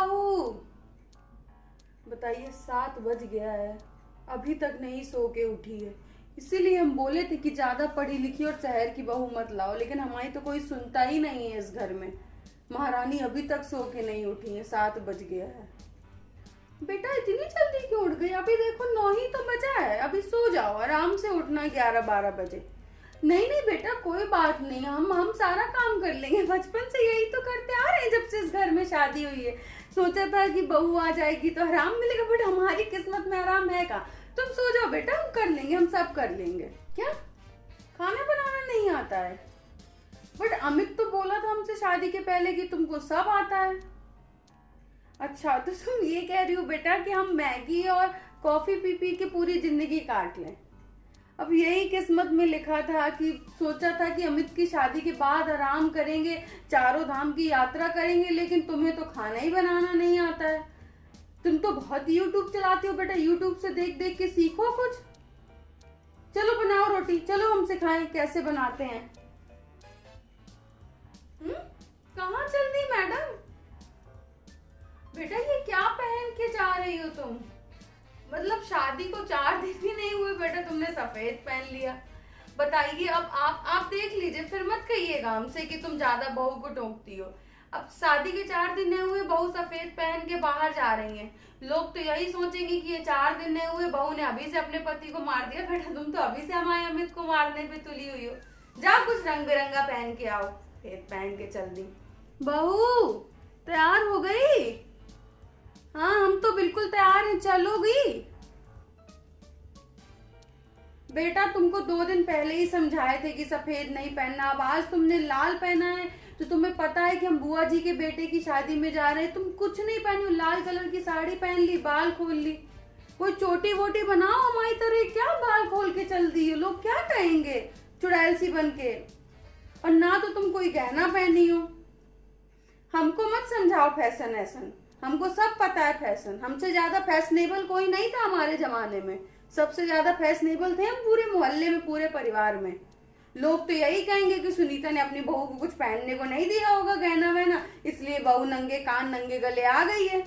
बहू। बताइए 7 बज गया है, अभी तक नहीं सो के उठी है। इसीलिए हम बोले थे कि ज्यादा पढ़ी लिखी और शहर की बहू मत लाओ, लेकिन हमारी तो कोई सुनता ही नहीं है इस घर में। महारानी अभी तक सो के नहीं उठी है, 7 बज गया है। बेटा इतनी जल्दी क्यों उठ गई? अभी देखो 9 ही तो बजा है, अभी सो जाओ, आराम से उठना 11-12 बजे। नहीं नहीं बेटा कोई बात नहीं, हम सारा काम कर लेंगे, बचपन से यही तो करते आ रहे हैं जब से इस घर में शादी हुई है। सोचा था कि बहू आ जाएगी तो आराम मिलेगा, बट हमारी किस्मत में आराम है का? तुम सो जाओ बेटा, हम कर लेंगे, हम सब कर लेंगे। क्या खाना बनाना नहीं आता है? बट अमित तो बोला था हमसे शादी के पहले कि तुमको सब आता है। अच्छा तो तुम ये कह रही हो बेटा कि हम मैगी और कॉफी पी पी के पूरी जिंदगी काट लें? अब यही किस्मत में लिखा था कि सोचा था कि अमित की शादी के बाद आराम करेंगे, चारों धाम की यात्रा करेंगे, लेकिन तुम्हें तो खाना ही बनाना नहीं आता है। तुम तो बहुत यूट्यूब चलाती हो बेटा, यूट्यूब से देख देख के सीखो कुछ। चलो बनाओ रोटी, चलो हम सिखाएं कैसे बनाते हैं। कहाँ चल दी मैडम? बेटा ये क्या पहन के जा रही हो तुम? मतलब शादी को 4 दिन भी नहीं हुए बेटा, तुमने सफेद पहन लिया। बताइए अब आप देख लीजिए, फिर मत कहिएगा हमसे कि तुम ज्यादा बहू को टोकती हो। अब शादी के 4 दिन नहीं हुए, बहू सफेद पहन के बाहर जा रही है। लोग तो यही सोचेंगे कि ये 4 दिन नहीं हुए, बहू ने अभी से अपने पति को मार दिया। बेटा तुम तो अभी से हमारे अमित को मारने पे तुली हुई हो। जाओ कुछ रंग बिरंगा पहन के आओ। सफेद पहन के चल दी। बहू तैयार हो गई? हाँ हम तो बिल्कुल तैयार हैं, चलोगी? बेटा तुमको 2 दिन पहले ही समझाए थे कि सफेद नहीं पहनना, अब आज तुमने लाल पहना है। तो तुम्हें पता है कि हम बुआ जी के बेटे की शादी में जा रहे हैं, तुम कुछ नहीं पहनी हो, लाल कलर की साड़ी पहन ली, बाल खोल ली। कोई चोटी वोटी बनाओ हमारी तरह, क्या बाल खोल के चल दी हो? लोग क्या कहेंगे चुड़ैल सी बन के। और ना तो तुम कोई गहना पहनी हो। हमको मत समझाओ फैशन ऐसन, हमको सब पता है फैशन। हमसे ज्यादा फैशनेबल कोई नहीं था हमारे जमाने में, सबसे ज्यादा फैशनेबल थे हम पूरे मोहल्ले में, पूरे परिवार में। लोग तो यही कहेंगे कि सुनीता ने अपनी बहू को कुछ पहनने को नहीं दिया होगा, गहना वहना, इसलिए बहू नंगे कान नंगे गले आ गई है।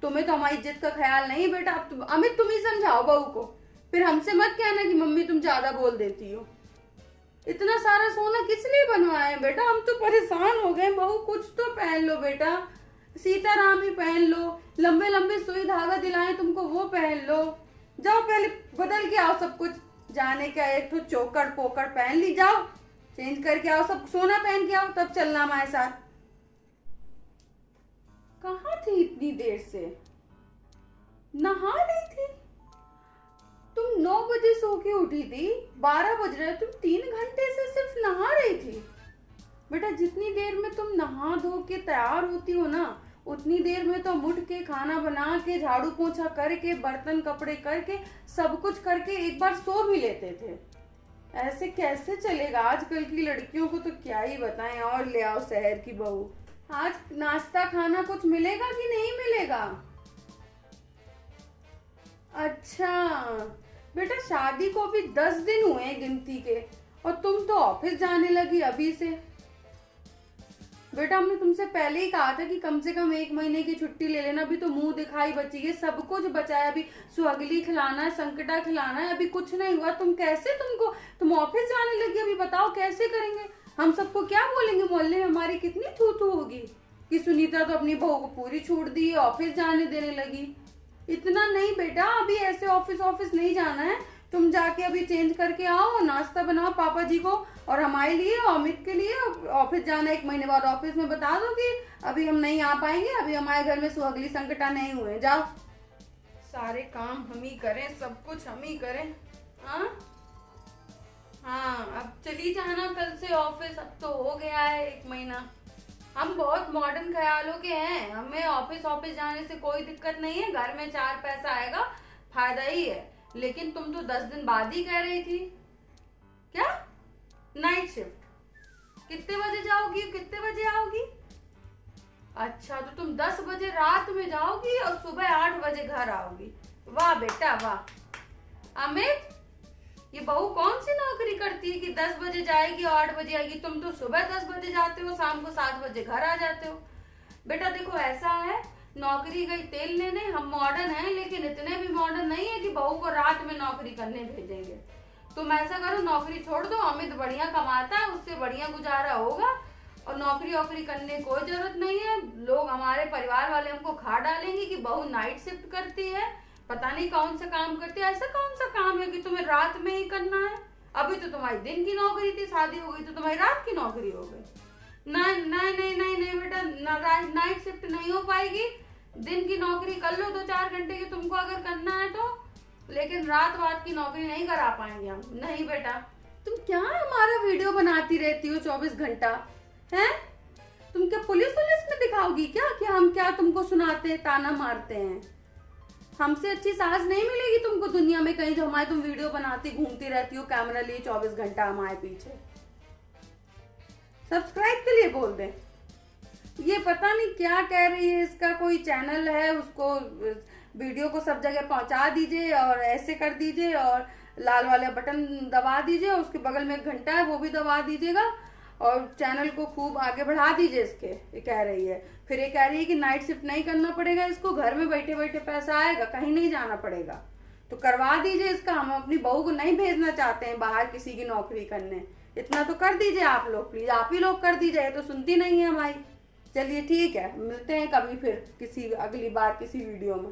तुम्हें तो हमारी इज्जत का ख्याल नहीं बेटा। अब अमित तुम ही समझाओ बहू को, फिर हमसे मत कहना कि मम्मी तुम ज्यादा बोल देती हो। इतना सारा सोना किस लिए बनवाए बेटा? हम तो परेशान हो गए। बहू कुछ तो पहन लो बेटा, सीताराम ही पहन लो, लंबे लंबे सुई धागा दिलाए तुमको वो पहन लो। जाओ पहले बदल के आओ सब कुछ, जाने का एक तो चौकड़ पोकड़ पहन ली, जाओ चेंज करके आओ, सब सोना पहन के आओ, तब चलना हमारे साथ। कहाँ थी इतनी देर से? नहा रही थी? तुम 9 बजे सो के उठी थी, 12 बज रहे, तुम 3 घंटे से सिर्फ नहा रही थी। बेटा जितनी देर में तुम नहा धो के तैयार होती हो ना, उतनी देर में तो उठ के खाना बना के झाड़ू पोछा करके बर्तन कपड़े करके सब कुछ करके एक बार सो भी लेते थे। ऐसे कैसे चलेगा? आजकल की लड़कियों को तो क्या ही बताएं। और ले आओ शहर की बहू। आज नाश्ता खाना कुछ मिलेगा कि नहीं मिलेगा? अच्छा बेटा शादी को अभी 10 दिन हुए हैं गिनती के, और तुम तो ऑफिस जाने लगी अभी से। बेटा हमने तुमसे पहले ही कहा था कि कम से कम 1 महीने की छुट्टी ले लेना। अभी तो मुंह दिखाई बची है, सब कुछ बचा है, अभी सुहागली खिलाना है, संकटा खिलाना है, अभी कुछ नहीं हुआ। तुम ऑफिस जाने लगी, अभी बताओ कैसे करेंगे? हम सबको क्या बोलेंगे? मोहल्ले में हमारी कितनी थू थू होगी कि सुनीता तो अपनी बहू को पूरी छूट दी, ऑफिस जाने देने लगी। इतना नहीं बेटा, अभी ऐसे ऑफिस नहीं जाना है। तुम जाके अभी चेंज करके आओ, नाश्ता बनाओ पापा जी को और हमारे लिए और अमित के लिए। ऑफिस जाना 1 महीने बाद, ऑफिस में बता दो कि अभी हम नहीं आ पाएंगे, अभी हमारे घर में सुहागली संकटा नहीं हुए। जाओ सारे काम हम ही करें, सब कुछ हम ही करें। हाँ अब चली जाना कल से ऑफिस, अब तो हो गया है 1 महीना। हम बहुत मॉडर्न ख्यालों के हैं, हमें ऑफिस जाने से कोई दिक्कत नहीं है, घर में 4 पैसा आएगा, फायदा ही है। लेकिन तुम तो 10 दिन बाद ही कह रही थी। क्या नाइट शिफ्ट? कितने बजे जाओगी, कितने बजे आओगी? अच्छा तो तुम 10 बजे रात में जाओगी और सुबह 8 बजे घर आओगी। वाह बेटा वाह। अमित ये बहू कौन सी नौकरी करती है कि 10 बजे जाएगी और 8 बजे आएगी? तुम तो सुबह 10 बजे जाते हो, शाम को 7 बजे घर आ जाते हो। बेटा देखो ऐसा है, नौकरी गई तेल लेने। हम मॉडर्न हैं लेकिन इतने भी मॉडर्न नहीं है कि बहू को रात में नौकरी करने भेजेंगे। तुम ऐसा करो, नौकरी छोड़ दो। अमित बढ़िया कमाता है, उससे बढ़िया गुजारा होगा। और नौकरी वोकरी करने की कोई जरूरत नहीं है। लोग, हमारे परिवार वाले हमको खा डालेंगे कि बहू नाइट शिफ्ट करती है, पता नहीं कौन सा काम करती है। ऐसा कौन सा काम है कि तुम्हें रात में ही करना है? अभी तो तुम्हारी दिन की नौकरी थी, शादी हो गई तो तुम्हारी रात की नौकरी हो गई। नहीं नहीं नहीं नहीं नहीं बेटा, नाइट शिफ्ट नहीं हो पाएगी। दिन की नौकरी कर लो 2-4 घंटे की, तुमको अगर करना है तो, लेकिन रात की नौकरी नहीं करा पाएंगे हम। नहीं बेटा, तुम क्या हमारा वीडियो बनाती रहती हो 24 घंटा है? तुम क्या पुलिस में दिखाओगी क्या कि हम क्या तुमको सुनाते हैं, ताना मारते हैं? हमसे अच्छी सास नहीं मिलेगी तुमको दुनिया में कहीं, जो हमारे तुम वीडियो बनाती घूमती रहती हो कैमरा लिए 24 घंटा हमारे पीछे। सब्सक्राइब के लिए बोल दे। ये पता नहीं क्या कह रही है, इसका कोई चैनल है, उसको वीडियो को सब जगह पहुंचा दीजिए और ऐसे कर दीजिए और लाल वाला बटन दबा दीजिए और उसके बगल में एक घंटा है वो भी दबा दीजिएगा और चैनल को खूब आगे बढ़ा दीजिए इसके। ये कह रही है, फिर ये कह रही है कि नाइट शिफ्ट नहीं करना पड़ेगा इसको, घर में बैठे बैठे पैसा आएगा, कहीं नहीं जाना पड़ेगा। तो करवा दीजिए इसका। हम अपनी बहू को नहीं भेजना चाहते हैं बाहर किसी की नौकरी करने। इतना तो कर दीजिए आप लोग, प्लीज आप ही लोग कर दीजिए। ये तो सुनती नहीं है हमारी। चलिए ठीक है, मिलते हैं कभी फिर किसी अगली बार किसी वीडियो में।